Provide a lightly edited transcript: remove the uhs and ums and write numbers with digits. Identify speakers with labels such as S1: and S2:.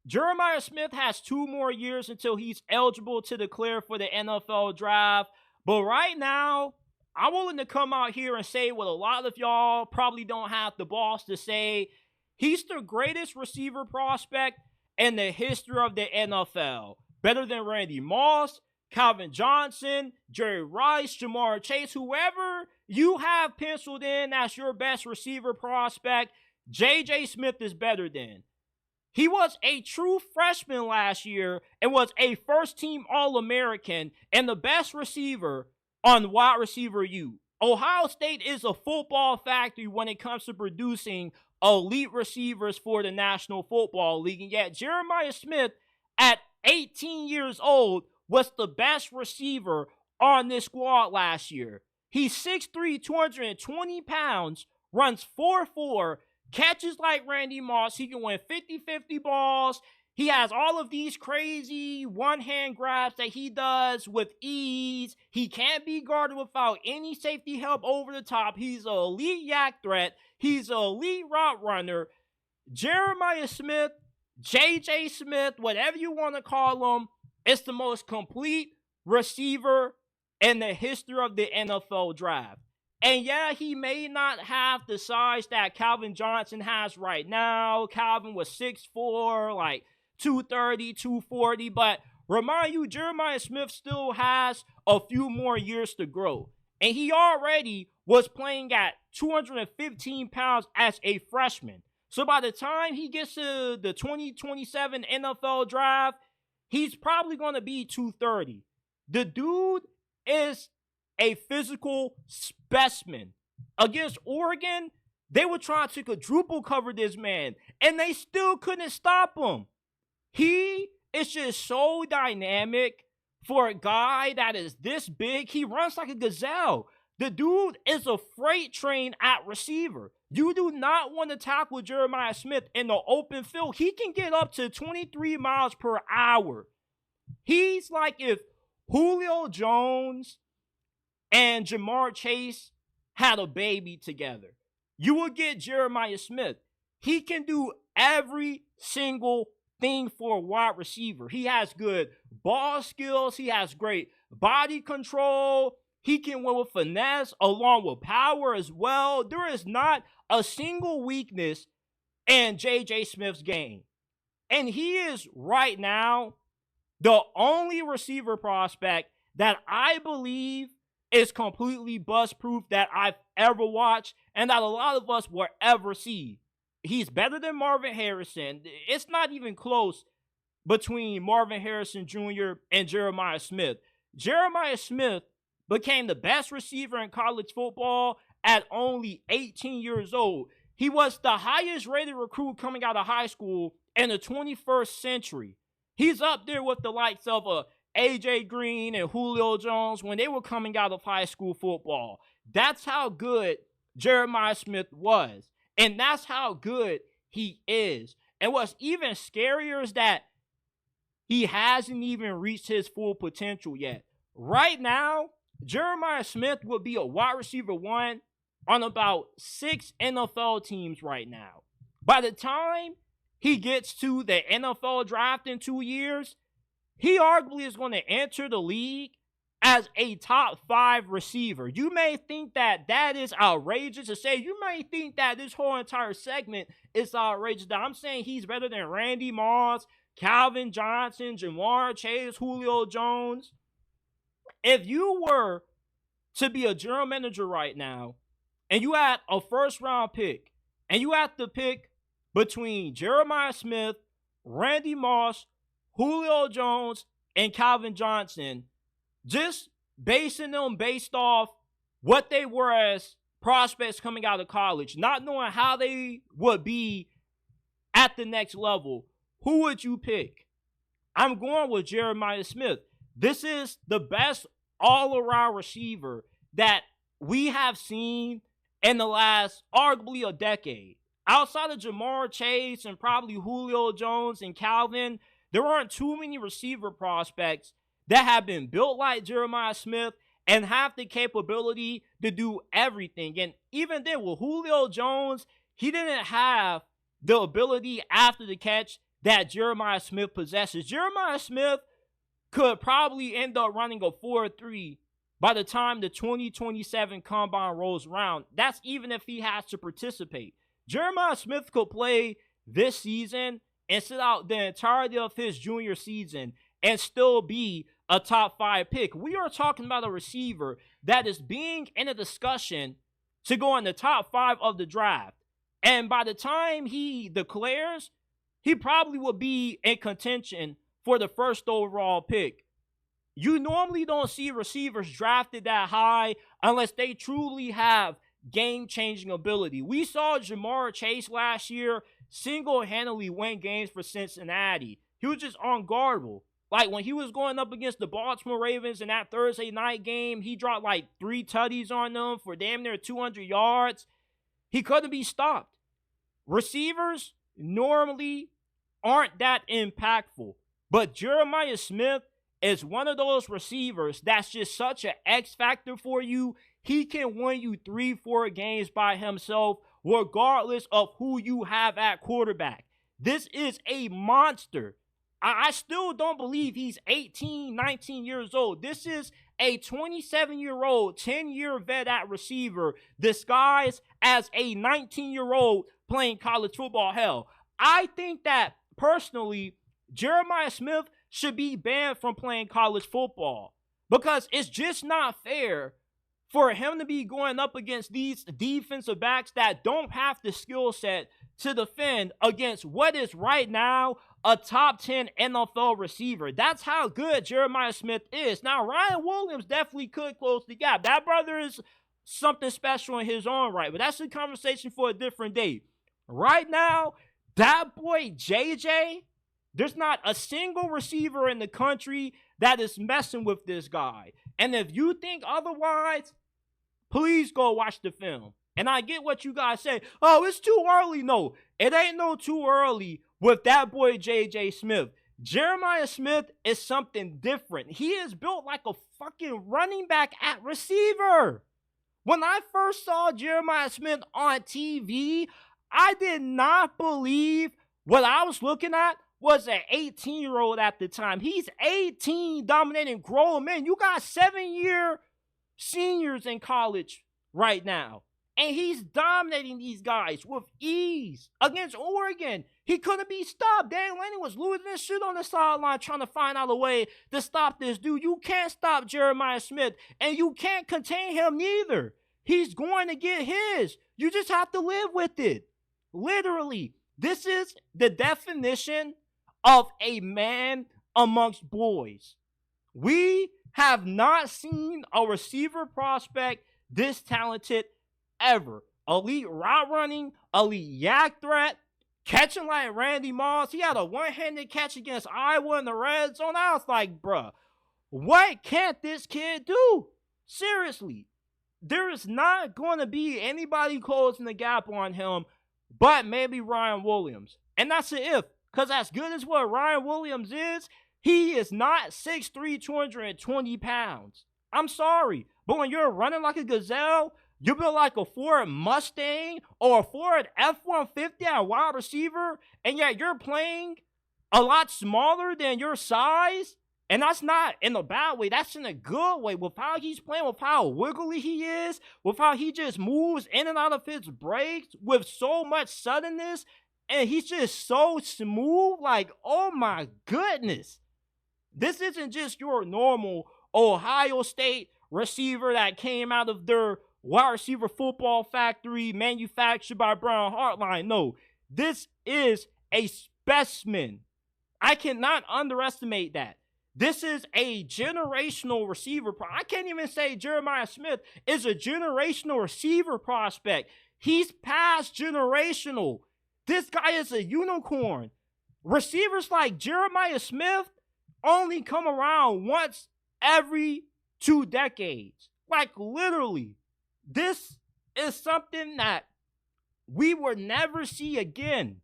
S1: Jeremiah Smith has 2 more years until he's eligible to declare for the NFL draft. But right now, I'm willing to come out here and say what a lot of y'all probably don't have the balls to say. He's the greatest receiver prospect in the history of the NFL. Better than Randy Moss, Calvin Johnson, Jerry Rice, Jamar Chase, whoever you have penciled in as your best receiver prospect, J.J. Smith is better than. He was a true freshman last year and was a first-team All-American and the best receiver on wide receiver U. Ohio State is a football factory when it comes to producing elite receivers for the National Football League. And yet Jeremiah Smith, at 18 years old, was the best receiver on this squad last year. He's 6'3", 220 pounds, runs 4'4", catches like Randy Moss. He can win 50-50 balls. He has all of these crazy one-hand grabs that he does with ease. He can't be guarded without any safety help over the top. He's an elite yak threat. He's an elite route runner. Jeremiah Smith, J.J. Smith, whatever you want to call him, is the most complete receiver in the history of the NFL draft. And yeah, he may not have the size that Calvin Johnson has right now. Calvin was 6'4", like 230, 240. But remind you, Jeremiah Smith still has a few more years to grow. And he already was playing at 215 pounds as a freshman. So by the time he gets to the 2027 NFL draft, he's probably going to be 230. The dude is a physical specimen. Against Oregon, they were trying to quadruple cover this man, and they still couldn't stop him. He is just so dynamic for a guy that is this big. He runs like a gazelle. The dude is a freight train at receiver. You do not want to tackle Jeremiah Smith in the open field. He can get up to 23 miles per hour. He's like if Julio Jones and Jamar Chase had a baby together. You will get Jeremiah Smith. He can do every single thing for a wide receiver. He has good ball skills. He has great body control. He can win with finesse along with power as well. There is not a single weakness in J.J. Smith's game. And he is right now the only receiver prospect that I believe is completely bust-proof that I've ever watched and that a lot of us will ever see. He's better than Marvin Harrison. It's not even close between Marvin Harrison Jr. and Jeremiah Smith. Jeremiah Smith became the best receiver in college football at only 18 years old. He was the highest rated recruit coming out of high school in the 21st century. He's up there with the likes of A.J. Green and Julio Jones when they were coming out of high school football. That's how good Jeremiah Smith was. And that's how good he is. And what's even scarier is that he hasn't even reached his full potential yet. Right now, Jeremiah Smith will be a wide receiver 1 on about 6 NFL teams right now. By the time he gets to the NFL draft in 2 years, he arguably is going to enter the league as a top 5 receiver. You may think that that is outrageous to say. You may think that this whole entire segment is outrageous. That I'm saying he's better than Randy Moss, Calvin Johnson, Jamar Chase, Julio Jones. If you were to be a general manager right now and you had a first-round pick and you had to pick between Jeremiah Smith, Randy Moss, Julio Jones, and Calvin Johnson, just basing them based off what they were as prospects coming out of college, not knowing how they would be at the next level, who would you pick? I'm going with Jeremiah Smith. This is the best all-around receiver that we have seen in the last arguably a decade. Outside of Jamar Chase and probably Julio Jones and Calvin, there aren't too many receiver prospects that have been built like Jeremiah Smith and have the capability to do everything. And even then, with Julio Jones, he didn't have the ability after the catch that Jeremiah Smith possesses. Jeremiah Smith could probably end up running a 4.3 by the time the 2027 combine rolls around. That's even if he has to participate. Jeremiah Smith could play this season and sit out the entirety of his junior season and still be a top 5 pick. We are talking about a receiver that is being in a discussion to go in the top 5 of the draft. And by the time he declares, he probably will be in contention for the first overall pick. You normally don't see receivers drafted that high unless they truly have game-changing ability. We saw Jamar Chase last year single-handedly win games for Cincinnati. He was just unguardable. Like when he was going up against the Baltimore Ravens in that Thursday night game, he dropped like 3 tutties on them for damn near 200 yards. He couldn't be stopped. Receivers normally aren't that impactful, but Jeremiah Smith is one of those receivers that's just such an X factor for you. He can win you 3-4 games by himself, regardless of who you have at quarterback. This is a monster. I still don't believe he's 18, 19 years old. This is a 27-year-old, 10-year vet at receiver disguised as a 19-year-old playing college football. Hell, I think that, personally, Jeremiah Smith should be banned from playing college football because it's just not fair for him to be going up against these defensive backs that don't have the skill set to defend against what is right now a top 10 NFL receiver. That's how good Jeremiah Smith is. Now, Ryan Williams definitely could close the gap. That brother is something special in his own right, but that's a conversation for a different day. Right now, that boy JJ, there's not a single receiver in the country that is messing with this guy. And if you think otherwise, please go watch the film. And I get what you guys say. Oh, it's too early. No, it ain't no too early with that boy J.J. Smith. Jeremiah Smith is something different. He is built like a fucking running back at receiver. When I first saw Jeremiah Smith on TV, I did not believe what I was looking at was an 18-year-old at the time. He's 18, dominating grown men. You got 7-year seniors in college right now. And he's dominating these guys with ease against Oregon. He couldn't be stopped. Dan Lanning was losing his shit on the sideline trying to find out a way to stop this dude. You can't stop Jeremiah Smith, and you can't contain him neither. He's going to get his. You just have to live with it. Literally, this is the definition of a man amongst boys. We have not seen a receiver prospect this talented ever. Elite route running, elite yak threat, catching like Randy Moss. He had a one-handed catch against Iowa in the red zone. I was like, bruh, what can't this kid do? Seriously, there is not going to be anybody closing the gap on him but maybe Ryan Williams. And that's an if, because as good as what Ryan Williams is, he is not 6'3", 220 pounds. I'm sorry, but when you're running like a gazelle, you build like a Ford Mustang or a Ford F-150 at wide receiver, and yet you're playing a lot smaller than your size. And that's not in a bad way. That's in a good way. With how he's playing, with how wiggly he is, with how he just moves in and out of his breaks with so much suddenness, and he's just so smooth. Like, oh my goodness. This isn't just your normal Ohio State receiver that came out of their wide receiver football factory manufactured by Brown Hartline. No, this is a specimen. I cannot underestimate that. This is a generational receiver. I can't even say Jeremiah Smith is a generational receiver prospect. He's past generational. This guy is a unicorn. Receivers like Jeremiah Smith only come around once every 2 decades. Like literally, this is something that we will never see again.